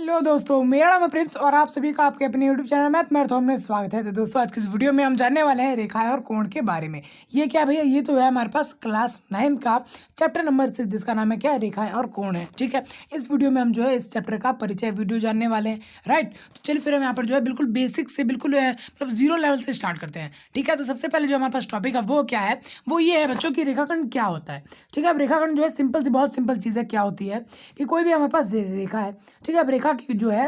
Hello दोस्तों, मेरा नाम है प्रिंस और आप सभी का आपके अपने यूट्यूब चैनल मैथ मैराथन में स्वागत है। तो दोस्तों, आज की इस वीडियो में हम जानने वाले हैं रेखाएं और कोण के बारे में। ये क्या भैया, ये तो है हमारे पास क्लास 9 का चैप्टर नंबर 6 जिसका नाम है क्या, रेखाएं और कोण है। ठीक है, इस वीडियो में हम जो है इस चैप्टर का परिचय वीडियो जानने वाले हैं। राइट, तो चलिए फिर हम यहाँ पर जो है बिल्कुल बेसिक से बिल्कुल मतलब जीरो लेवल से स्टार्ट करते हैं। ठीक है, तो सबसे पहले जो हमारे पास टॉपिक है वो क्या है, वो ये है बच्चों की रेखाखंड क्या होता है। ठीक है, अब रेखाखंड जो है सिंपल सी बहुत सिंपल चीज़ है। क्या होती है कि कोई भी हमारे पास रेखा है। ठीक है, अब रेखा की जो है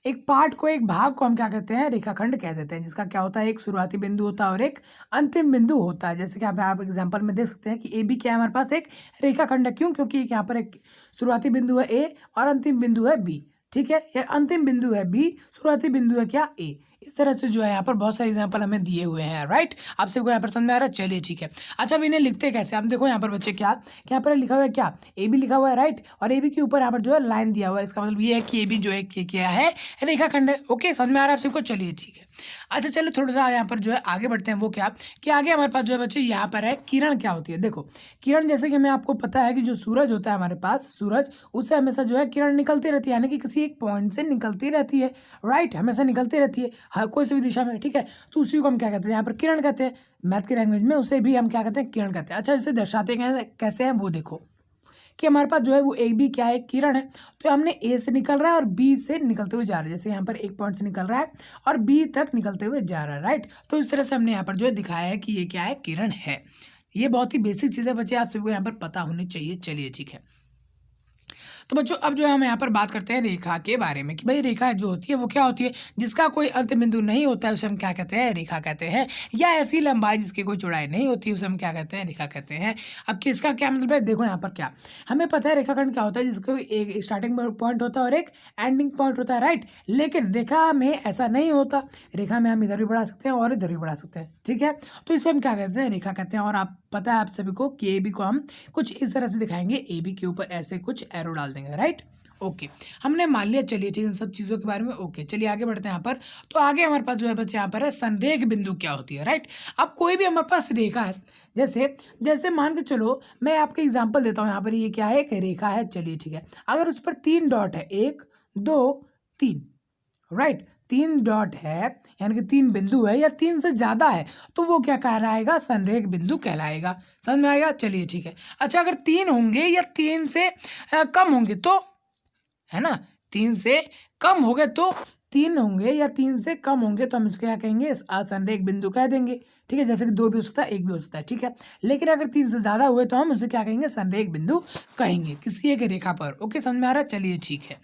एक पार्ट को, एक भाग को हम क्या कहते हैं, रेखाखंड कह देते हैं, जिसका क्या होता है, एक शुरुआती बिंदु होता है और एक अंतिम बिंदु होता है। जैसे कि यहाँ पे आप एग्जांपल में देख सकते हैं कि ए बी क्या है हमारे पास, एक रेखाखंड है। क्यों? क्योंकि यहाँ पर एक शुरुआती बिंदु है ए और अंतिम बिंदु है बी। ठीक है, ये अंतिम बिंदु है बी, शुरुआती बिंदु है क्या, ए। इस तरह से जो है यहाँ पर बहुत सारे एग्जाम्पल हमें दिए हुए हैं। राइट, आप सबको यहाँ पर समझ में आ रहा है? चलिए ठीक है। अच्छा, अब इन्हें लिखते कैसे, हम देखो यहाँ पर बच्चे क्या पर लिखा हुआ है, क्या ए बी लिखा हुआ है। राइट, और ए बी के ऊपर यहाँ पर जो है लाइन दिया हुआ है। इसका मतलब ये है कि ए बी जो है क्या है, रेखाखंड है। ओके, समझ में आ रहा है आप सबको? चलिए ठीक है। अच्छा चलो थोड़ा सा यहाँ पर जो है आगे बढ़ते हैं। वो क्या कि आगे हमारे पास जो है बच्चे यहाँ पर है किरण क्या होती है। देखो किरण, जैसे कि हमें आपको पता है कि जो सूरज होता है हमारे पास, सूरज, उससे हमेशा जो है किरण निकलती रहती है, यानी कि किसी एक पॉइंट से निकलती रहती है। राइट, हमेशा निकलती रहती है हर कोई सी भी दिशा में। ठीक है, तो उसी को हम क्या कहते हैं, यहाँ पर किरण कहते हैं। मैथ की लैंग्वेज में उसे भी हम क्या कहते हैं, किरण कहते हैं। अच्छा, इसे दर्शाते कैसे हैं वो देखो कि हमारे पास जो है वो एक भी क्या है, किरण है। तो हमने ए से निकल रहा है और बी से निकलते हुए जा रहा है। जैसे यहाँ पर एक पॉइंट से निकल रहा है और बी तक निकलते हुए जा रहा है। राइट, तो इस तरह से हमने यहाँ पर जो है दिखाया है कि ये क्या है, किरण है। ये बहुत ही बेसिक चीज़ है बच्चे, आप सबको यहाँ पर पता होनी चाहिए। चलिए ठीक है। तो बच्चों, अब जो है हम यहाँ पर बात करते हैं रेखा के बारे में कि भाई रेखा जो होती है वो क्या होती है, जिसका कोई अंत बिंदु नहीं होता है उसे हम क्या कहते हैं, रेखा कहते हैं। या ऐसी लंबाई जिसकी कोई चौड़ाई नहीं होती है उसे हम क्या कहते हैं, रेखा कहते हैं। अब किसका क्या मतलब है, देखो यहाँ पर क्या हमें पता है, रेखाखंड क्या होता है, जिसको एक स्टार्टिंग पॉइंट होता है और एक एंडिंग पॉइंट होता है। राइट, लेकिन रेखा में ऐसा नहीं होता। रेखा में हम इधर भी बढ़ा सकते हैं और इधर भी बढ़ा सकते हैं। ठीक है, तो इसे हम क्या कहते हैं, रेखा कहते हैं। और आप पता है आप सभी को कि ए बी को हम कुछ इस तरह से दिखाएंगे, ए बी के ऊपर ऐसे कुछ एरो डाल देंगे। राइट, ओके, हमने मान लिया। चलिए ठीक है, इन सब चीज़ों के बारे में। ओके, चलिए आगे बढ़ते हैं यहाँ पर। तो आगे हमारे पास जो है बच्चे यहाँ पर है संरेख बिंदु क्या होती है। राइट, अब कोई भी हमारे पास रेखा है, जैसे जैसे मान के चलो, मैं आपके एग्जांपल देता हूँ। यहाँ पर ये क्या है, एक रेखा है। चलिए ठीक है, अगर उस पर 3 डॉट है, 1 2 3, राइट, 3 डॉट है, यानी कि 3 बिंदु है या 3 से ज़्यादा है, तो वो क्या कहलाएगा, संरेख बिंदु कहलाएगा। समझ में आएगा? चलिए ठीक है। अच्छा, अगर 3 होंगे या 3 से कम होंगे तो, है ना, 3 से कम हो गए तो, 3 होंगे या 3 से कम होंगे तो हम इसको क्या कहेंगे, असंरेख बिंदु कह देंगे। ठीक है, जैसे कि 2 भी हो सकता है, 1 भी हो सकता है। ठीक है, लेकिन अगर 3 से ज़्यादा हुए तो हम उसे क्या कहेंगे, संरेख बिंदु कहेंगे किसी एक रेखा पर। ओके, समझ में आ रहा है? चलिए ठीक है,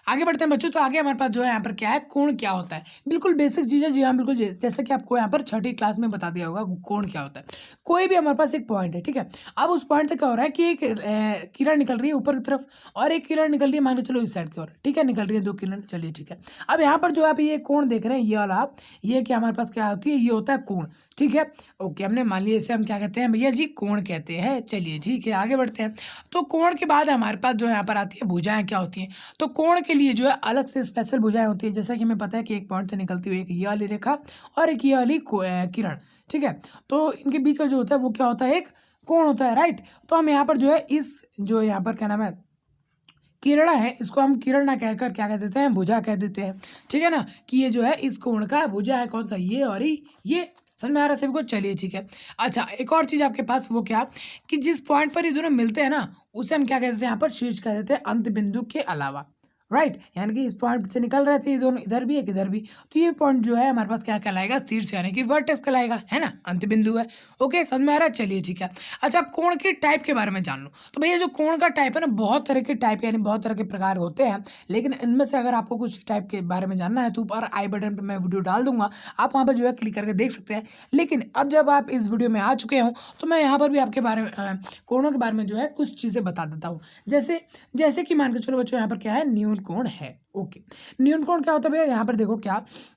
आगे बढ़ते हैं बच्चों। तो आगे हमारे पास जो है यहाँ पर क्या है, कोण क्या होता है। बिल्कुल बेसिक चीज़ है जी हाँ, बिल्कुल जैसे कि आपको यहाँ पर 6ठी क्लास में बता दिया होगा कोण क्या होता है। कोई भी हमारे पास एक पॉइंट है, ठीक है, अब उस पॉइंट से क्या हो रहा है कि एक किरण निकल रही है ऊपर की तरफ और एक किरण निकल रही है, मान के चलो इस साइड की ओर। ठीक है, निकल रही है 2 किरण। चलिए ठीक है, अब यहाँ पर जो आप ये कोण देख रहे हैं, ये वाला, ये क्या हमारे पास क्या होती है, ये होता है कोण। ठीक है, ओके, हमने मान लिया इसे हम क्या कहते हैं भैया जी, कोण कहते हैं। चलिए ठीक है, आगे बढ़ते हैं। तो कोण के बाद हमारे पास जो यहाँ पर आती है भुजाएं क्या होती हैं। तो कोण के लिए जो है अलग से स्पेशल भुजाएं होती है। जैसा कि हमें पता है कि एक पॉइंट से निकलती हुई एक ये वाली रेखा और एक ये वाली किरण। ठीक है, तो इनके बीच का जो होता है वो क्या होता है, एक कोण होता है। राइट, तो हम यहाँ पर जो है इस जो यहाँ पर क्या नाम है, किरण है, इसको हम किरण ना कहकर क्या कह देते हैं, भुजा कह देते हैं। ठीक है ना, कि ये जो है इस कोण का भुजा है, कौन सा, ये और ये। समझ में आ रहा है सभी को? चलिए ठीक है। अच्छा, एक और चीज़ आपके पास, वो क्या कि जिस पॉइंट पर ये दोनों मिलते हैं ना, उसे हम क्या कहते हैं, यहाँ पर शीर्ष कह देते हैं, अंत बिंदु के अलावा। राइट, यानी कि इस पॉइंट से निकल रहे थे ये दोनों, इधर भी एक इधर भी, तो ये पॉइंट जो है हमारे पास क्या कहलाएगा, शीर्ष यानी कि वर्टेक्स कहलाएगा, है ना, अंत बिंदु है। ओके, समझ में आ रहा है? चलिए ठीक है। अच्छा, अब कोण के टाइप के बारे में जान लो। तो भैया जो कोण का टाइप है ना, बहुत तरह के टाइप यानी बहुत तरह के प्रकार होते हैं, लेकिन इनमें से अगर आपको कुछ टाइप के बारे में जानना है तो ऊपर आई बटन पर मैं वीडियो डाल दूंगा, आप वहाँ पर जो है क्लिक करके देख सकते हैं। लेकिन अब जब आप इस वीडियो में आ चुके हो तो मैं यहाँ पर भी आपके बारे में कोणों के बारे में जो है कुछ चीज़ें बता देता हूँ। जैसे जैसे कि मान के चलो बच्चों, यहाँ पर क्या है, न्यून कोण है। ओके, न्यून कोण क्या होता है भैया, यहाँ पर देखो क्या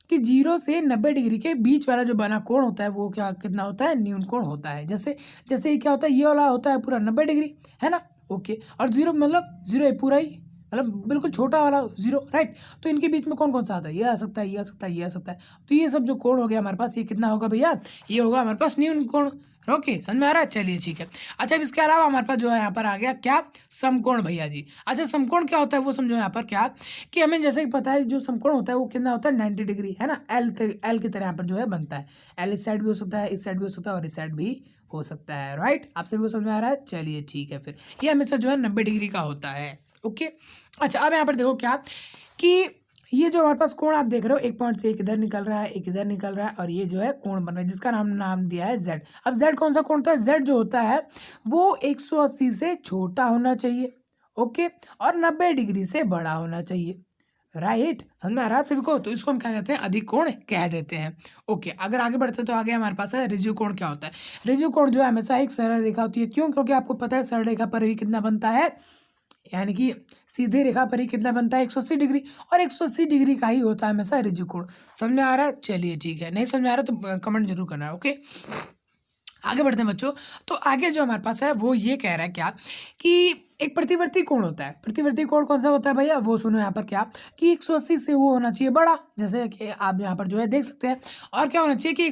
कि 0 से 90 डिग्री के बीच वाला जो बना कोण होता है वो क्या कितना होता है, न्यून कोण होता है। जैसे जैसे ये क्या होता है, ये वाला होता है पूरा 90 डिग्री, है ना। ओके, और 0 मतलब 0 है पूरा ही, मतलब बिल्कुल छोटा वाला 0। राइट, तो इनके बीच में कौन कौन सा आता है, ये आ सकता है, ये आ सकता है, ये आ सकता है। तो ये सब जो कोण हो गया हमारे पास, ये कितना होगा भैया, ये होगा हमारे पास न्यून कोण। ओके, समझ में आ रहा है? चलिए ठीक है। अच्छा, अब इसके अलावा हमारे पास जो है यहाँ पर आ गया क्या, समकोण भैया जी। अच्छा, समकोण क्या होता है वो समझो यहाँ पर क्या, कि हमें जैसे कि पता है जो समकोण होता है वो कितना होता है 90 डिग्री, है ना। एल की तरह यहाँ पर जो है बनता है। एल इस साइड भी हो सकता है, इस साइड भी हो सकता है और इस साइड भी हो सकता है, राइट। आप सभी को समझ में आ रहा है? चलिए ठीक है, फिर ये हमेशा जो है 90 डिग्री का होता है। ओके। अच्छा, अब यहाँ पर देखो क्या, कि ये जो हमारे पास कोण आप देख रहे हो, एक पॉइंट से एक इधर निकल रहा है, एक इधर निकल रहा है, और ये जो है कोण बन रहा है जिसका नाम दिया है जेड। अब जेड कौन सा कोण होता है? जेड जो होता है वो 180 से छोटा होना चाहिए, ओके, और 90 डिग्री से बड़ा होना चाहिए, राइट। समझ में आ रहा है सभी को? तो इसको हम क्या कहते हैं? अधिक कोण कह देते हैं। ओके, अगर आगे बढ़ते हैं तो आगे हमारे पास है ऋजु कोण। क्या होता है? ऋजु कोण जो है हमेशा एक सरल रेखा होती है। क्यों? क्योंकि आपको पता है सरल रेखा पर ही कितना बनता है, यानी कि सीधी रेखा पर ही कितना बनता है 180 डिग्री, और 180 डिग्री का ही होता है हमेशा ऋजु कोण। समझ में आ रहा है? चलिए ठीक है, नहीं समझ में आ रहा तो कमेंट जरूर करना है। ओके, आगे बढ़ते हैं बच्चों। तो आगे जो हमारे पास है वो ये कह रहा है क्या, कि एक प्रतिवर्ती कोण होता है। प्रतिवर्ती कोण कौन सा होता है भैया? वो सुनो यहाँ पर क्या, कि 180 से वो होना चाहिए बड़ा, जैसे कि आप यहाँ पर जो है देख सकते हैं। और क्या होना चाहिए कि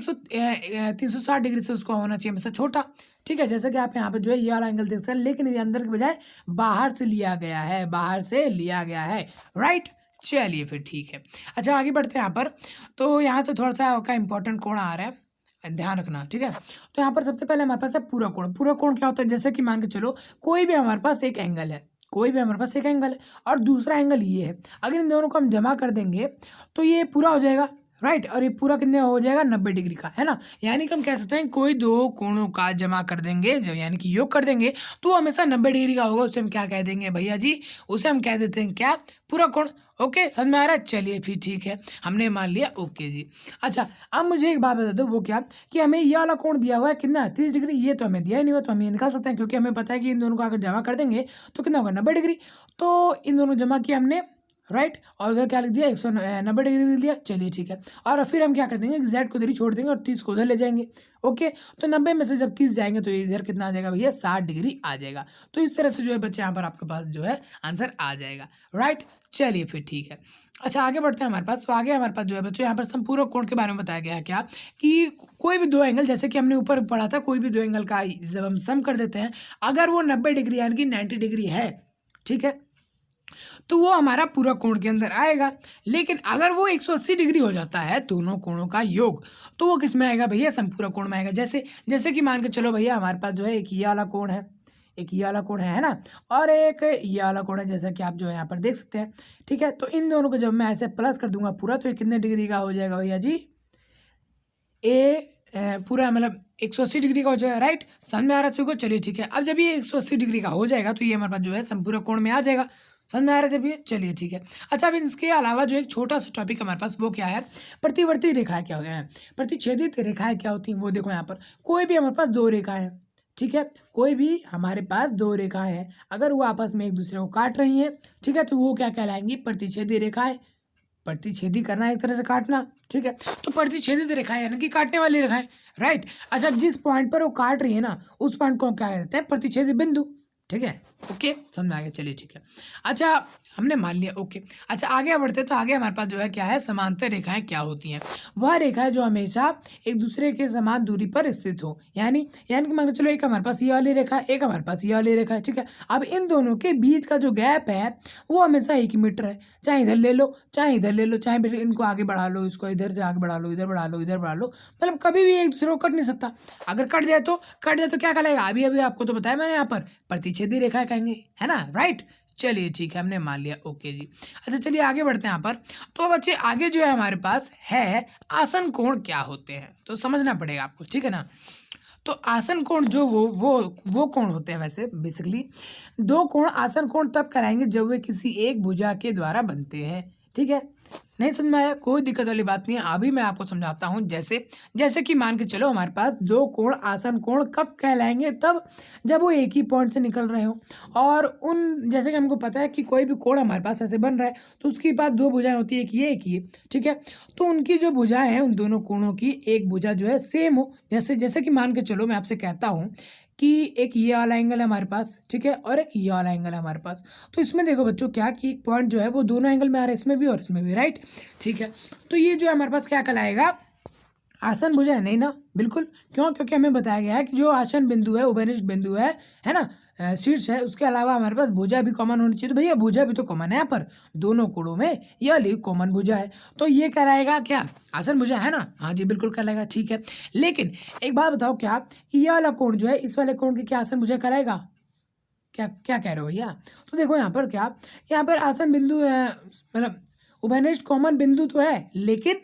360 डिग्री से उसको होना चाहिए हमेशा छोटा, ठीक है। जैसे कि आप यहाँ पर जो है ये वाला एंगल देख सकते हैं, लेकिन ये अंदर के बजाय बाहर से लिया गया है, बाहर से लिया गया है, राइट। चलिए फिर ठीक है। अच्छा, आगे बढ़ते हैं यहाँ पर। तो यहाँ से थोड़ा सा आपका इंपॉर्टेंट कोण आ रहा है, ध्यान रखना, ठीक है। तो यहाँ पर सबसे पहले हमारे पास है पूरा कोण। पूरा कोण क्या होता है? जैसे कि मान के चलो कोई भी हमारे पास एक एंगल है, कोई भी हमारे पास एक एंगल है और दूसरा एंगल ये है। अगर इन दोनों को हम जमा कर देंगे तो ये पूरा हो जाएगा, राइट। और ये पूरा कितने हो जाएगा? 90 डिग्री का, है ना। यानी कि हम कह सकते हैं कोई दो कोणों का जमा कर देंगे, जो यानी कि योग कर देंगे, तो हमेशा 90 डिग्री का होगा। उसे हम क्या कह देंगे भैया जी? उसे हम कह देते हैं क्या? पूरा कोण। ओके, समझ में आ रहा है? चलिए फिर ठीक है, हमने मान लिया। ओके जी। अच्छा, अब मुझे एक बात बता दो, वो क्या, कि हमें ये वाला कोण दिया हुआ है कितना? 30 डिग्री। ये तो हमें दिया ही नहीं हुआ, तो हम ये निकाल सकते हैं, क्योंकि हमें पता है कि इन दोनों को अगर जमा कर देंगे तो कितना होगा? 90 डिग्री। तो इन दोनों जमा किया हमने, राइट। और उधर क्या लिख दिया? 190 डिग्री लिख दिया। चलिए ठीक है। और फिर हम क्या कर देंगे? जेड को इधर ही छोड़ देंगे और 30 को उधर ले जाएंगे। ओके, तो 90 में से जब 30 जाएंगे तो इधर कितना आ जाएगा भैया? 60 डिग्री आ जाएगा। तो इस तरह से जो है बच्चे यहाँ पर आपके पास जो है आंसर आ जाएगा, राइट। चलिए फिर ठीक है। अच्छा, आगे बढ़ते हैं हमारे पास। तो आगे हमारे पास जो है बच्चों यहाँ पर संपूरक कोण के बारे में बताया गया है क्या, कि कोई भी दो एंगल, जैसे कि हमने ऊपर पढ़ा था, कोई भी दो एंगल का जब हम सम कर देते हैं, अगर वो 90 डिग्री यानी कि 90 डिग्री है, ठीक है, तो वो हमारा पूरा कोण के अंदर आएगा। लेकिन अगर वो 180 डिग्री हो जाता है दोनों कोणों का योग, तो वो किस में आएगा भैया? संपूरक कोण में आएगा। जैसे जैसे कि मान के चलो भैया हमारे पास जो है एक ये वाला कोण है, एक ये वाला कोण है ना, और एक ये वाला कोण है, जैसा कि आप जो है यहाँ पर देख सकते हैं, ठीक है। तो इन दोनों को जब मैं ऐसे प्लस कर दूंगा पूरा, तो ये कितने डिग्री का हो जाएगा भैया जी? पूरा मतलब 180 डिग्री का हो जाएगा, राइट। समझ में आ रहा है सभी को? चलिए ठीक है। अब जब ये 180 डिग्री का हो जाएगा तो ये हमारे पास जो है संपूरक कोण में आ जाएगा। समझ में आ रहा है जब ये? चलिए ठीक है। अच्छा, अब इसके अलावा जो एक छोटा सा टॉपिक हमारे पास, वो क्या है? प्रतिवर्ती रेखाएं क्या होती हैं, प्रतिच्छेदित रेखाएं क्या होती हैं, वो देखो यहाँ पर। कोई भी हमारे पास दो रेखाएं हैं, ठीक है, कोई भी हमारे पास दो रेखाएं हैं, अगर वो आपस में एक दूसरे को काट रही हैं, ठीक है, तो वो क्या कहलाएंगी? प्रतिच्छेदी रेखाएं। प्रतिच्छेदी करना एक तरह से काटना, ठीक है। तो प्रतिच्छेदित रेखाएं यानी कि काटने वाली रेखाएं, राइट। अच्छा, जिस पॉइंट पर वो काट रही है ना, उस पॉइंट को क्या कहते हैं? प्रतिच्छेदी बिंदु, ठीक है। ओके, समझ में आ गया। चलिए ठीक है। अच्छा, हमने मान लिया। ओके, अच्छा आगे बढ़ते हैं। तो आगे हमारे पास जो है क्या है? समांतर रेखाएं क्या होती हैं? वह रेखाएं जो हमेशा एक दूसरे के समान दूरी पर स्थित हो, यानी कि मान के चलो एक हमारे पास ये वाली रेखा, एक हमारे पास ये वाली रेखा है, ठीक है। अब इन दोनों के बीच का जो गैप है वो हमेशा 1 मीटर है। चाहे इधर ले लो, चाहे इधर ले लो, चाहे फिर इनको आगे बढ़ा लो, इसको इधर से आगे बढ़ा लो, इधर बढ़ा लो, इधर बढ़ा लो, मतलब कभी भी एक दूसरे को कट नहीं सकता। अगर कट जाए तो क्या कहलाएगा? अभी अभी आपको तो बताया मैंने, यहाँ पर प्रतिच्छेदी रेखा कहेंगे, है ना, राइट। चलिए ठीक है, हमने मान लिया। ओके जी। अच्छा, चलिए आगे बढ़ते हैं यहाँ पर। तो बच्चे आगे जो है हमारे पास है आसन कोण क्या होते हैं, तो समझना पड़ेगा आपको, ठीक है ना। तो आसन कोण जो वो कोण होते हैं, वैसे बेसिकली दो कोण आसन कोण तब कहलाएंगे जब वे किसी एक भुजा के द्वारा बनते हैं, ठीक है। नहीं समझ में आया? कोई दिक्कत वाली बात नहीं है, अभी मैं आपको समझाता हूँ। जैसे जैसे कि मान के चलो हमारे पास दो कोण आसन कोण कब कहलाएंगे? तब जब वो एक ही पॉइंट से निकल रहे हो, और उन जैसे कि हमको पता है कि कोई भी कोण हमारे पास ऐसे बन रहा है तो उसके पास दो भुजाएं होती है, एक ये, ठीक है। तो उनकी जो भुजाएं हैं, उन दोनों कोणों की एक भुजा जो है सेम हो। जैसे जैसे कि मान के चलो मैं आपसे कहता हूँ कि एक ये वाला एंगल है हमारे पास, ठीक है, और एक ये वाला एंगल है हमारे पास। तो इसमें देखो बच्चों क्या, कि एक पॉइंट जो है वो दोनों एंगल में आ रहा है, इसमें भी और इसमें भी, राइट, ठीक है। तो ये जो है हमारे पास क्या कहलाएगा? आसन भुजा है नहीं ना, बिल्कुल। क्यों? क्योंकि हमें बताया गया है कि जो आसन बिंदु है, उभयनिष्ठ बिंदु है ना, शीर्ष है, उसके अलावा हमारे पास भुजा भी कॉमन होनी चाहिए। तो भैया भुजा भी तो कॉमन है यहाँ पर, दोनों कोणों में ये वाली कॉमन भुजा है। तो ये कहलाएगा क्या? आसन भुजा है ना? हाँ जी बिल्कुल कहलाएगा, ठीक है। लेकिन एक बात बताओ क्या, कि ये वाला कोण जो है, इस वाले कोण की क्या आसन भुजा कहलाएगा? क्या क्या कह रहे हो भैया? तो देखो यहाँ पर क्या, यहाँ पर आसन बिंदु है, मतलब उभयनिष्ठ कॉमन बिंदु तो है, लेकिन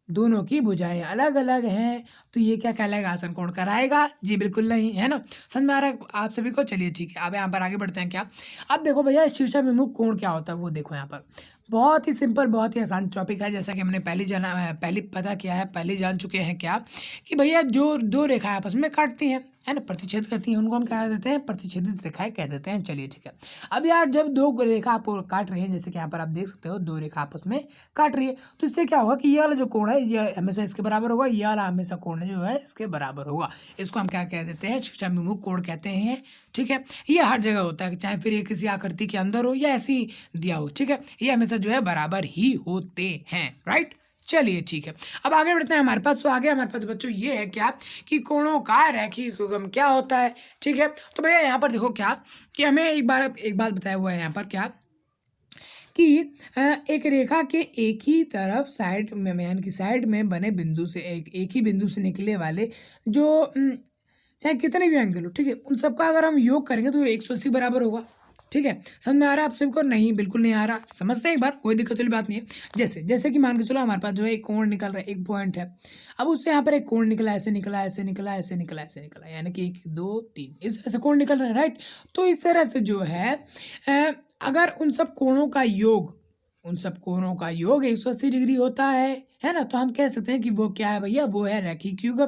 दोनों की भुजाएं अलग अलग हैं। तो ये क्या कहलाएगा? आसन कोण कराएगा? जी बिल्कुल नहीं, है ना? समझ में आ रहा है आप सभी को? चलिए ठीक है, अब यहाँ पर आगे बढ़ते हैं। क्या अब देखो भैया, शीर्षाभिमुख कोण क्या होता है वो देखो यहाँ पर। बहुत ही सिंपल, बहुत ही आसान टॉपिक है, जैसा कि हमने पहले पता किया है, पहले जान चुके हैं क्या, कि भैया जो दो रेखाएं आपस में काटती हैं, है ना, प्रतिच्छेद करती हैं, उनको हम क्या कहते हैं? प्रतिच्छेदित रेखाएं कह देते हैं। चलिए ठीक है। अब यार जब दो रेखा आपको काट रही है, जैसे कि यहाँ पर आप देख सकते हो, दो रेखा आपस में काट रही है, तो इससे क्या होगा कि ये वाला जो कोण है ये हमेशा इसके बराबर होगा, ये वाला हमेशा कोण जो है इसके बराबर होगा। इसको हम क्या कह देते हैं? शीर्षाभिमुख कोण कहते हैं। ठीक है, ये हर जगह होता है, चाहे फिर ये किसी आकृति के अंदर हो या ऐसे ही दिया हो। ठीक है, ये हमेशा जो है बराबर ही होते हैं, राइट। चलिए ठीक है, अब आगे बढ़ते हैं हमारे पास। तो आगे हमारे पास बच्चों ये है क्या, कि कोणों का रैखिक युग्म क्या होता है। ठीक है, तो भैया यहाँ पर देखो क्या, कि हमें एक बात बताया हुआ है यहाँ पर क्या, कि एक रेखा के एक ही तरफ साइड में, यानी कि साइड में बने बिंदु से, एक ही बिंदु से निकले वाले जो चाहे कितने भी एंगल हो, ठीक है, उन सबका अगर हम योग करेंगे तो 180 बराबर होगा। ठीक है, समझ में आ रहा है आप सभी को? नहीं, बिल्कुल नहीं आ रहा। समझते हैं एक बार, कोई दिक्कत वाली बात नहीं है। जैसे जैसे कि मान के चलो हमारे पास जो है एक कोण निकल रहा है, एक पॉइंट है, अब उससे यहाँ पर एक कोण निकला, ऐसे निकला, ऐसे निकला, ऐसे निकला, ऐसे निकला, यानी कि 1 2 3 इस तरह से कोण निकल रहा है, राइट। तो इस तरह से जो है अगर उन सब कोणों का योग, उन सब कोणों का योग 180 डिग्री होता है ना, तो हम कह सकते हैं कि वो क्या है भैया? वो है रैखिक युग्म,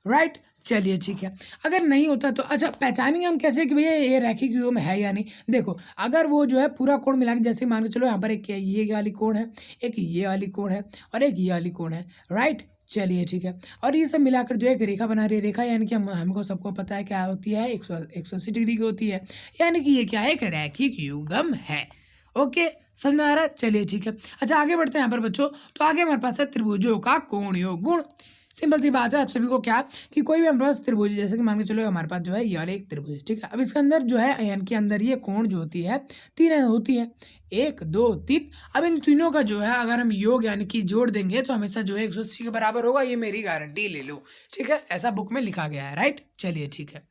राइट। चलिए ठीक है, अगर नहीं होता तो अच्छा पहचानेंगे हम कैसे कि भैया ये रैखिक युग्म है या नहीं? देखो, अगर वो जो है पूरा कोण मिला के, जैसे मान के चलो यहाँ पर एक ये वाली कोण है, एक ये वाली कोण है, और एक ये वाली कोण है, राइट। चलिए ठीक है, और ये सब मिलाकर जो एक रेखा बना रही है, रेखा यानी कि हमको सबको पता है क्या होती है? 180 डिग्री की होती है, यानी कि ये क्या है? एक रैखिक युग्म है। ओके, समझ में आ रहा है? चलिए ठीक है, अच्छा आगे बढ़ते हैं यहाँ पर बच्चों। तो आगे हमारे पास है त्रिभुजों का कोण योग गुण। सिंपल सी बात है आप सभी को क्या, कि कोई भी हमारे पास त्रिभुज, जैसे कि मान के चलो हमारे पास जो है ये वाला एक त्रिभुज, ठीक है। अब इसके अंदर जो है, यानी कि अंदर ये कोण जो होती है 3 होती है, 1 2 3। अब इन तीनों का जो है अगर हम योग यानी कि जोड़ देंगे तो हमेशा जो है 180 के बराबर होगा, ये मेरी गारंटी ले लो। ठीक है, ऐसा बुक में लिखा गया है, राइट। चलिए ठीक है,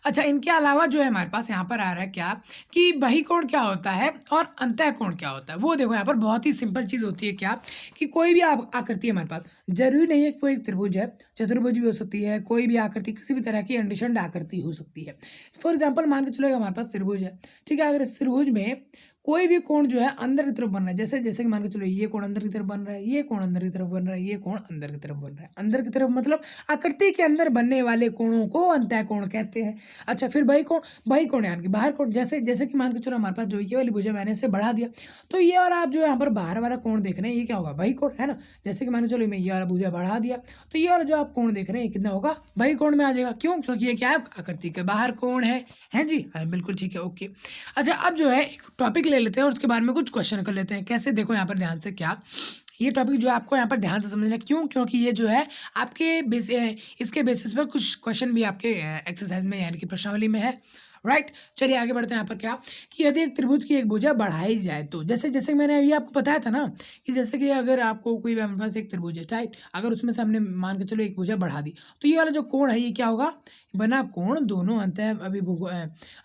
अच्छा इनके अलावा जो है हमारे पास यहाँ पर आ रहा है क्या, कि बहिकोण क्या होता है और अंतःकोण क्या होता है। वो देखो यहाँ पर बहुत ही सिंपल चीज़ होती है क्या, कि कोई भी आकृति है हमारे पास, जरूरी नहीं है कि वो एक त्रिभुज है, चतुर्भुज भी हो सकती है, कोई भी आकृति, किसी भी तरह की अंडशंड आकृति हो सकती है। फॉर एग्जाम्पल मान के चलो हमारे पास त्रिभुज है, ठीक है, अगर इस त्रिभुज में कोई भी कोण जो है अंदर की तरफ बन रहा है, जैसे जैसे कि मान के चलो ये कोण अंदर की तरफ बन रहा है, ये कोण अंदर की तरफ बन रहा है, ये कोण अंदर की तरफ बन रहा है, अंदर की तरफ मतलब आकृति के अंदर बनने वाले कोणों को अंतःकोण कहते हैं। अच्छा फिर बहिकोण यानी कि बाहर कोण, जैसे जैसे कि मान के चलो हमारे पास जो ये वाली भुजा मैंने इसे बढ़ा दिया, तो ये वाला आप जो यहाँ पर बाहर वाला कोण देख रहे हैं ये क्या होगा? बहिकोण, है ना। जैसे कि मान के चलो मैं ये वाला भुजा बढ़ा दिया, तो ये वाला जो आप कोण देख रहे हैं ये कितना होगा? बहिकोण में आ जाएगा। क्यों? क्योंकि ये क्या है? आकृति के बाहर कोण है जी। हाँ बिल्कुल ठीक है, ओके। अच्छा अब जो है एक टॉपिक ले लेते हैं और उसके बारे में कुछ क्वेश्चन कर लेते हैं। कैसे? देखो यहाँ पर ध्यान से, क्या ये टॉपिक जो है आपको यहाँ पर ध्यान से समझना है। क्यों? क्योंकि ये जो है आपके इसके बेसिस पर कुछ क्वेश्चन भी आपके एक्सरसाइज में यानी कि प्रश्नावली में है, राइट। चलिए आगे बढ़ते हैं। यहाँ पर क्या, कि यदि एक त्रिभुज की एक भुजा बढ़ाई जाए तो, जैसे जैसे मैंने अभी आपको बताया था ना, कि जैसे कि अगर आपको कोई हमारे पास एक त्रिभुज है, राइट, अगर उसमें से हमने मान के चलो एक भुजा बढ़ा दी, तो ये वाला जो कोण है ये क्या होगा? बना कोण दोनों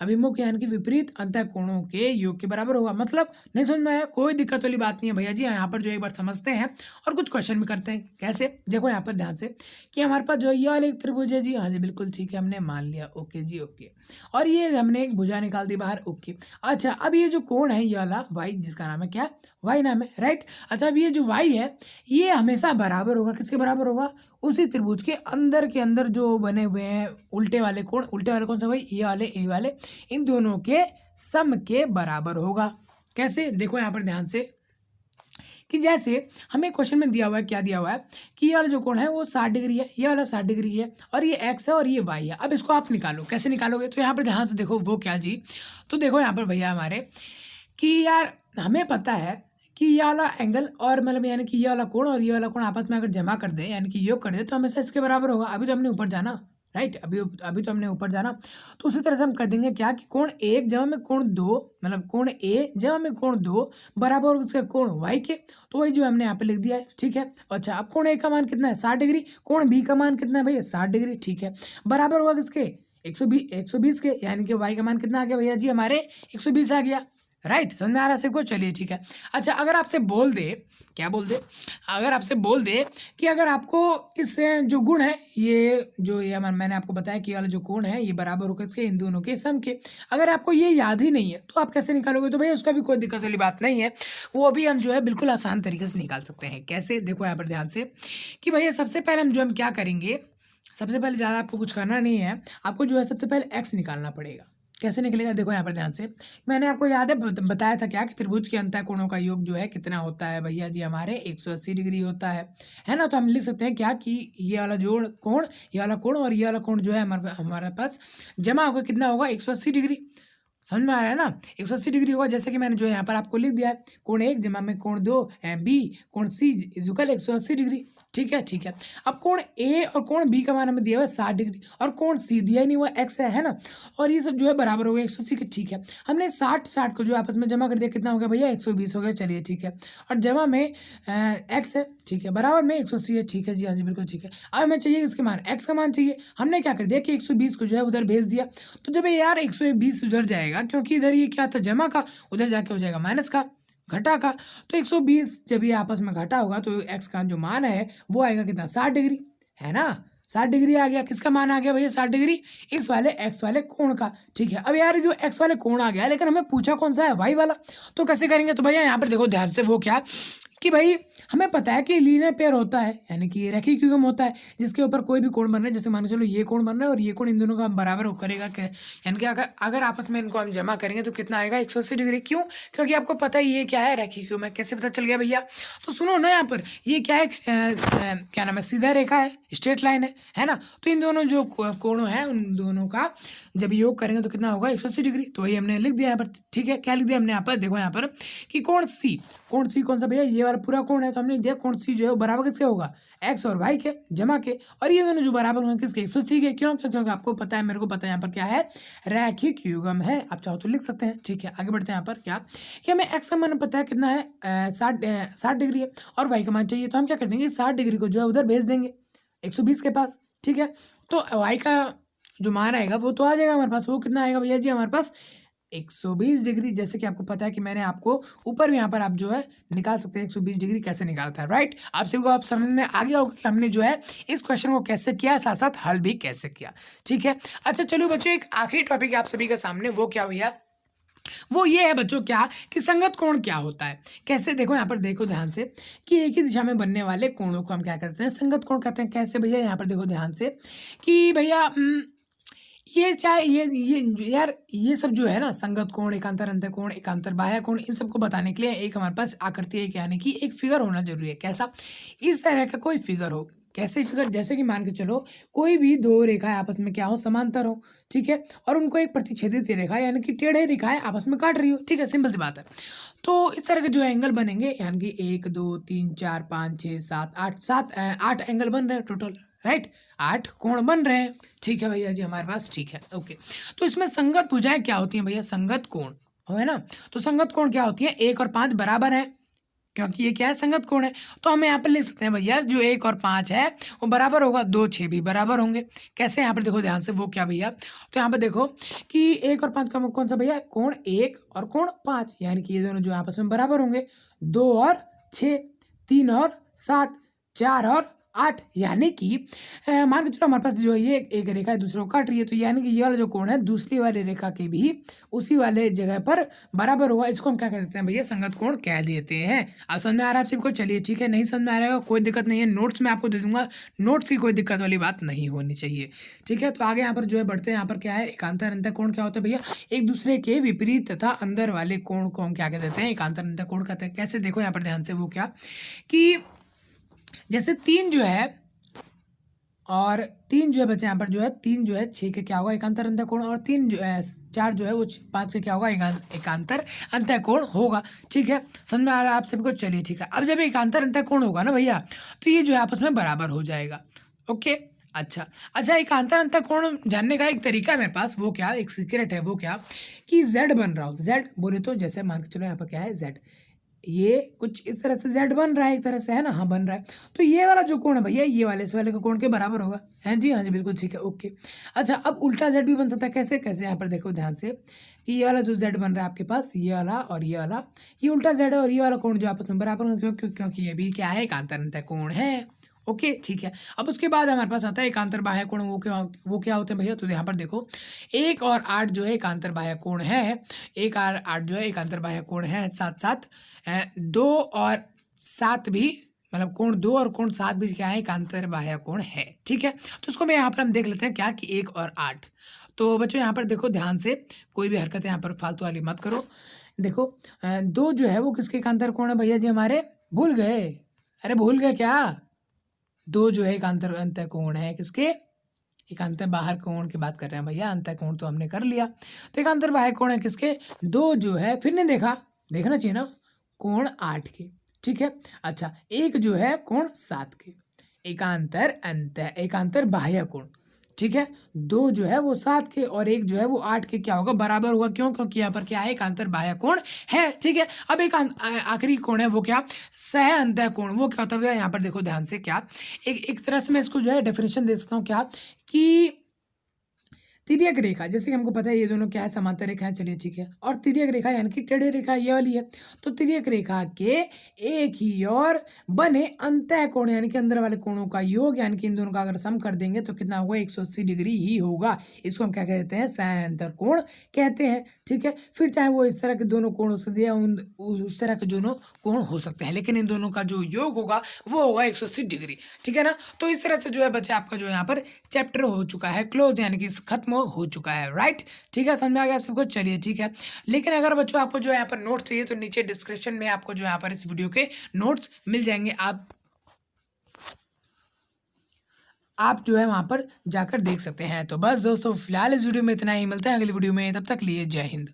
अभिमुख यानी कि विपरीत अंतः कोणों के योग के बराबर होगा। मतलब नहीं समझ में आया? कोई दिक्कत वाली बात नहीं है भैया जी। यहाँ पर जो एक बार समझते हैं और कुछ क्वेश्चन भी करते हैं। कैसे? देखो यहाँ पर ध्यान से, कि हमारे पास जो ये वाला एक त्रिभुज है जी, हाँ जी बिल्कुल ठीक है, हमने मान लिया, ओके जी ओके। और ये हमने एक भुजा निकाल दी बाहर, ओके। अच्छा अब ये जो कोण है ये वाला वाई, जिसका नाम है क्या? वाई नाम है, राइट। अच्छा अब ये जो वाई है ये हमेशा बराबर होगा, किसके बराबर होगा? उसी त्रिभुज के अंदर जो बने हुए हैं उल्टे वाले कोण, उल्टे वाले कौन सा भाई? ये वाले, इन दोनों के सम के बराबर होगा। कैसे? देखो यहाँ पर ध्यान से, कि जैसे हमें क्वेश्चन में दिया हुआ है, क्या दिया हुआ है, कि ये वाला जो कोण है वो 60 डिग्री है, ये वाला 60 डिग्री है, और ये एक्स है और ये वाई है। अब इसको आप निकालो, कैसे निकालोगे? तो यहाँ पर ध्यान से देखो, वो क्या जी, तो देखो यहाँ पर भैया हमारे, कि यार हमें पता है कि ये वाला एंगल और मतलब यानी कि ये वाला कोण और ये वाला कोण आपस में अगर जमा कर दे यानी कि योग कर दे तो हमेशा इसके बराबर होगा। अभी तो हमने ऊपर जाना, राइट, अभी तो हमने ऊपर जाना। तो उसी तरह से हम कर देंगे क्या कि कोण 1 जमा में कोण 2 मतलब कोण ए जमा में कोण 2 बराबर होगा इसका कोण वाई के। तो वही जो हमने यहाँ पे लिख दिया है, ठीक है। अच्छा, अब कोण ए का मान कितना है 60 डिग्री, कोण बी का मान कितना है भैया 60 डिग्री, ठीक है। बराबर होगा किसके 120 के, यानी कि वाई का मान कितना आ गया भैया जी हमारे 120 आ गया, राइट। समझ में आ रहा है सबको, चलिए ठीक है। अच्छा, अगर आपसे बोल दे, क्या बोल दे, अगर आपसे बोल दे कि अगर आपको इस जो गुण है ये मैंने आपको बताया कि ये वाला जो कोण है ये बराबर होकर इसके इन दोनों के सम के, अगर आपको ये याद ही नहीं है तो आप कैसे निकालोगे? तो भैया उसका भी कोई दिक्कत वाली बात नहीं है, वो भी हम जो है बिल्कुल आसान तरीके से निकाल सकते हैं। कैसे, देखो यहाँ पर ध्यान से कि भैया सबसे पहले हम क्या करेंगे, सबसे पहले ज़्यादा आपको कुछ करना नहीं है, आपको जो है सबसे पहले एक्स निकालना पड़ेगा। कैसे निकलेगा, देखो यहाँ पर ध्यान से, मैंने आपको याद है बताया था क्या कि त्रिभुज के अंतः कोणों का योग जो है कितना होता है भैया जी हमारे 180 डिग्री होता है ना। तो हम लिख सकते हैं क्या कि ये वाला जोड़ कोण, ये वाला कोण और ये वाला कोण जो है हमारे पास जमा होकर कितना होगा 180 डिग्री। समझ में आ रहा है ना, 180 डिग्री होगा, जैसे कि मैंने जो यहाँ पर आपको लिख दिया है कोण 1 जमा में कोण 2 बी कोण सी इक्वल 180 डिग्री, ठीक है, ठीक है। अब कोण ए और कोण बी का मान हमें दिया हुआ है 60 डिग्री और कोण सी दिया ही नहीं हुआ एक्स है ना, और ये सब जो है बराबर हो गया 180 के, ठीक है। हमने 60 को जो आपस में जमा कर दिया, कितना हो गया भैया 120 हो गया, चलिए ठीक है। और जमा में एक्स है, ठीक है, बराबर में 180 है, ठीक है जी, हाँ जी बिल्कुल ठीक है। अब हमें चाहिए इसके मान, एक्स का मान चाहिए, हमने क्या कर दिया कि 120 को जो है उधर भेज दिया। तो जब यार 120 उधर जाएगा, क्योंकि इधर ये क्या था जमा का, उधर जाके हो जाएगा माइनस का, घटा का। तो 120 जब ये आपस में घटा होगा तो एक्स का जो मान है वो आएगा कितना 60 डिग्री, है ना। 60 डिग्री आ गया, किसका मान आ गया भैया 60 डिग्री, इस वाले एक्स वाले कोण का, ठीक है। अब यार जो एक्स वाले कोण आ गया, लेकिन हमें पूछा कौन सा है वाई वाला, तो कैसे करेंगे? तो भैया यहाँ पर देखो ध्यान से, वो क्या कि भाई हमें पता है कि लीनियर पेयर होता है, यानी कि ये रैखिक युग्म होता है जिसके ऊपर कोई भी कोण बन रहा है, जैसे मान के चलो ये कोण बन रहा है और ये कोण, इन दोनों का हम बराबर करेगा, यानी कि अगर आपस में इनको हम जमा करेंगे तो कितना आएगा 180 डिग्री। क्यों? क्योंकि आपको पता है ये क्या है रैखिक युग्म है। कैसे पता चल गया भैया? तो सुनो ना, यहाँ पर ये क्या है, क्या नाम है, सीधा रेखा है, स्ट्रेट लाइन है ना। तो इन दोनों जो कोणों हैं उन दोनों का जब योग करेंगे तो कितना होगा 180 डिग्री। तो वही हमने लिख दिया यहाँ पर, ठीक है। क्या लिख दिया हमने यहाँ पर, देखो यहाँ पर कि कोण सी कौन सा भैया, ये वाला पूरा कोण है, तो हमने दिया कोण सी जो है वो बराबर किसके होगा, एक्स और वाई के जमा के, और ये दोनों जो बराबर होंगे किसके 180 के। क्यों? क्योंकि आपको पता है, मेरे को पता है यहाँ पर क्या है, रैखिक युग्म है। आप चाहो तो लिख सकते हैं, ठीक है। आगे बढ़ते हैं। यहाँ पर क्या कि हमें एक्स का मान पता है कितना है 60 डिग्री है, और वाई का मान चाहिए, तो हम क्या कर देंगे 60 डिग्री को जो है उधर भेज देंगे 120 के पास, ठीक है। तो वाई का जो मान आएगा वो तो आ जाएगा हमारे पास, वो कितना आएगा भैया जी हमारे पास 120 डिग्री। जैसे कि आपको पता है कि मैंने आपको ऊपर भी यहाँ पर आप जो है निकाल सकते हैं 120 डिग्री कैसे निकालता है, राइट। आप सभी को आप समझ में आ गया होगा कि हमने जो है इस क्वेश्चन को कैसे किया, साथ साथ हल भी कैसे किया, ठीक है। अच्छा चलो बच्चों, एक आखिरी टॉपिक है आप सभी के सामने, वो क्या भैया, वो ये है बच्चों क्या कि संगत कोण क्या होता है। कैसे, देखो यहाँ पर देखो ध्यान से कि एक ही दिशा में बनने वाले कोणों को हम क्या कहते हैं, संगत कोण कहते हैं। कैसे भैया, यहाँ पर देखो ध्यान से कि भैया ये चाहे ये यार ये सब जो है ना, संगत कोण, एकांतर अंतः कोण, एकांतर बाह्य कोण, इन सबको बताने के लिए एक हमारे पास आकृति है, यानी कि एक फिगर होना जरूरी है। कैसा? इस तरह का कोई फिगर हो। कैसे फिगर? जैसे कि मान के चलो कोई भी दो रेखाएं आपस में क्या हो, समांतर हो, ठीक है, और उनको एक प्रतिच्छेदित रेखा यानी कि टेढ़े रेखाएं आपस में काट रही हो, ठीक है, सिंपल सी बात है। तो इस तरह के जो एंगल बनेंगे, यानी कि 1 2 3 4 5 6 7 8 8 एंगल बन रहे हैं टोटल, राइट, 8 कोण बन रहे हैं, ठीक है भैया जी हमारे पास, ठीक है, ओके। तो इसमें संगत भुजाएं क्या होती हैं भैया, संगत कोण है ना। तो संगत कोण क्या होती है, 1 और 5 बराबर है, क्योंकि ये क्या है, संगत कोण है। तो हम यहाँ पर लिख सकते हैं भैया जो 1 और 5 है वो बराबर होगा, 2 6 भी बराबर होंगे। कैसे? यहाँ पर देखो ध्यान से, वो क्या भैया, तो यहाँ पर देखो कि 1 और 5 का कौन सा भैया, कोण 1 और कोण 5, यानी कि ये दोनों जो आपस में बराबर होंगे, 2 और 6, 3 और 7, 4 और 8, यानी कि मान के चलो हमारे पास जो ये एक रेखा है दूसरे को काट रही है, तो यानी कि ये वाला जो कोण है दूसरी वाली रेखा के भी उसी वाले जगह पर बराबर होगा। इसको हम क्या कहते हैं भैया, संगत कोण कह देते हैं। अब समझ में आ रहा है आप सबको? चलिए ठीक है, नहीं समझ में आ रहा है कोई दिक्कत नहीं है, नोट्स में आपको दे दूंगा, नोट्स की कोई दिक्कत वाली बात नहीं होनी चाहिए, ठीक है। तो आगे यहाँ पर जो है बढ़ते हैं। यहाँ पर क्या है, एकांतर अंतः कोण क्या होता है भैया, एक दूसरे के विपरीत तथा अंदर वाले कोण को हम क्या कह देते हैं, एकांतर अंतः कोण कहते हैं। कैसे? देखो यहाँ पर ध्यान से, वो क्या कि जैसे 3 जो है और 3 जो है बच्चे यहाँ पर जो है 3 जो है 6 के क्या होगा एकांतर अंतःकोण, और 3 जो है 4 जो है वो 5 के क्या होगा एकांतर अंतःकोण होगा। ठीक है, समझ में आ रहा है आप सभी को? चलिए ठीक है, अब जब एकांतर अंतःकोण होगा ना भैया तो ये जो है आपस में बराबर हो जाएगा। ओके, अच्छा एकांतर अंतःकोण जानने का एक तरीका है मेरे पास, वो क्या, एक सीक्रेट है, वो क्या कि z बन रहा हो, z बोले तो जैसे मान के चलो यहाँ पर क्या है z, ये कुछ इस तरह से z बन रहा है एक तरह से, है ना? हाँ बन रहा है, तो ये वाला जो कोण है भैया ये वाले इस वाले के कोण के बराबर होगा। है जी, हाँ जी बिल्कुल ठीक है, ओके। अच्छा अब उल्टा z भी बन सकता है, कैसे कैसे, यहाँ पर देखो ध्यान से कि ये वाला जो z बन रहा है आपके पास, ये वाला और ये वाला, ये उल्टा z है और ये वाला कोण जो आपस में बराबर होगा, क्योंकि ये भी क्या है एकांतर अंतःकोण है। ओके ठीक है, अब उसके बाद हमारे पास आता है एकांतर बाह्य कोण, वो क्या होते हैं भैया? तो यहाँ पर देखो 1 और 8 जो है एकांतर बाह्य कोण है, 1 और 8 जो है एकांतर बाह्य कोण है, साथ साथ 2 और 7 भी, मतलब कोण 2 और कोण 7 भी क्या है एकांतर बाह्य कोण है। ठीक है, तो उसको मैं यहाँ पर हम देख लेते हैं क्या कि 1 और 8। तो बच्चों यहाँ पर देखो ध्यान से, कोई भी हरकत यहाँ पर फालतू वाली मत करो। देखो 2 जो है वो किसके एकांतर कोण है भैया जी हमारे? भूल गए? अरे भूल गए क्या? 2 जो है एकांतर अंतःकोण है किसके? एकांतर बाह्य कोण की बात कर रहे हैं भैया, अंतःकोण तो हमने कर लिया, तो एकांतर बाह्य कोण है किसके? 2 जो है, फिर नहीं देखा, देखना चाहिए ना, कोण 8 के। ठीक है, अच्छा 1 जो है कोण 7 के, एकांतर बाह्य कोण। ठीक है, 2 जो है वो 7 के और 1 जो है वो 8 के क्या होगा? बराबर होगा। क्यों? क्योंकि यहाँ पर क्या है एकांतर बाह्य कोण है। ठीक है, अब एक आखिरी कोण है, वो क्या? सह अंतःकोण। वो क्या होता है यहाँ पर देखो ध्यान से, क्या एक तरह से मैं इसको जो है डेफिनेशन दे सकता हूँ, क्या कि तिर्यक रेखा, जैसे कि हमको पता है ये दोनों क्या है, समांतर रेखा है, चलिए ठीक है, और तिर्यक रेखा यानी कि टेढ़ी रेखा ये वाली है, तो तिर्यक रेखा के एक ही और बने अंतःकोण यानी कि अंदर वाले कोणों का योग, यानी कि इन दोनों का अगर सम कर देंगे तो कितना होगा? 180 डिग्री ही होगा। इसको हम क्या कहते हैं? सह कोण कहते हैं। ठीक है, फिर चाहे वो इस तरह के दोनों कोण हो सकते हैं, उस तरह के दोनों कोण हो सकते हैं, लेकिन इन दोनों का जो योग होगा वो होगा 180 डिग्री। ठीक है ना? तो इस तरह से जो है बच्चे आपका जो यहाँ पर चैप्टर हो चुका है क्लोज, यानी कि खत्म हो चुका है। राइट, ठीक है, समझ में आ गया आप सबको? चलिए ठीक है, लेकिन अगर बच्चों आपको जो यहाँ पर नोट्स चाहिए तो नीचे डिस्क्रिप्शन में आपको जो यहाँ पर इस वीडियो के नोट्स मिल जाएंगे, आप जो है वहां पर जाकर देख सकते हैं। तो बस दोस्तों फिलहाल इस वीडियो में इतना ही, मिलते हैं अगली वीडियो में, तब तक लिए जय हिंद।